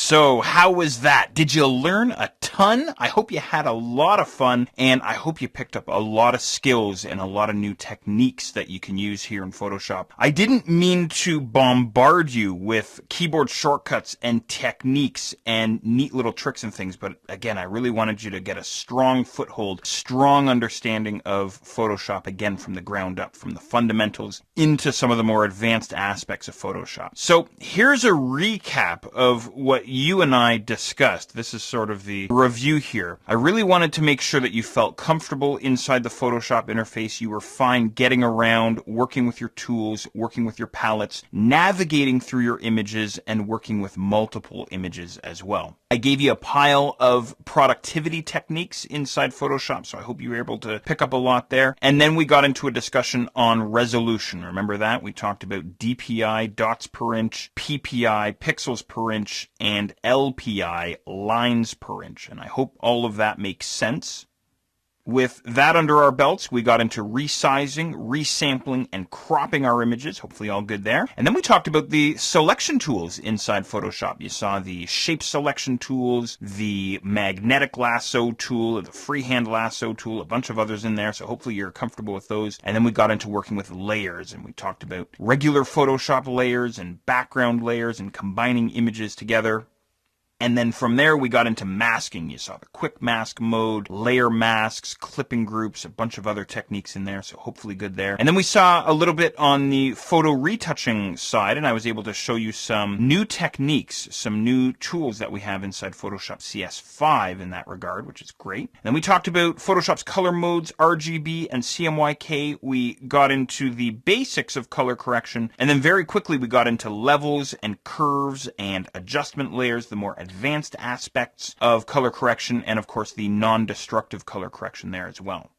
So how was that? Did you learn a ton? I hope you had a lot of fun, and I hope you picked up a lot of skills and a lot of new techniques that you can use here in Photoshop. I didn't mean to bombard you with keyboard shortcuts and techniques and neat little tricks and things, but again, I really wanted you to get a strong foothold, strong understanding of Photoshop, again, from the ground up, from the fundamentals into some of the more advanced aspects of Photoshop. So here's a recap of what you and I discussed. This is sort of the review here. I really wanted to make sure that you felt comfortable inside the Photoshop interface. You were fine getting around, working with your tools, working with your palettes, navigating through your images, and working with multiple images as well. I gave you a pile of productivity techniques inside Photoshop, so I hope you were able to pick up a lot there. And then we got into a discussion on resolution. Remember that? We talked about DPI, dots per inch, PPI, pixels per inch, and LPI, lines per inch. And I hope all of that makes sense. With that under our belts, we got into resizing, resampling, and cropping our images. Hopefully all good there. And then we talked about the selection tools inside Photoshop. You saw the shape selection tools, the magnetic lasso tool, the freehand lasso tool, a bunch of others in there. So hopefully you're comfortable with those. And then we got into working with layers, and we talked about regular Photoshop layers and background layers and combining images together. And then from there, we got into masking. You saw the quick mask mode, layer masks, clipping groups, a bunch of other techniques in there, so hopefully good there. And then we saw a little bit on the photo retouching side, and I was able to show you some new techniques, some new tools that we have inside Photoshop CS5 in that regard, which is great. And then we talked about Photoshop's color modes, RGB, and CMYK. We got into the basics of color correction, and then very quickly we got into levels and curves and adjustment layers, the more advanced aspects of color correction, and of course the non-destructive color correction there as well.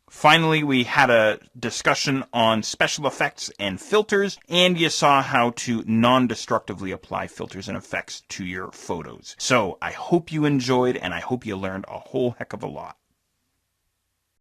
Finally, we had a discussion on special effects and filters, and you saw how to non-destructively apply filters and effects to your photos. So I hope you enjoyed, and I hope you learned a whole heck of a lot.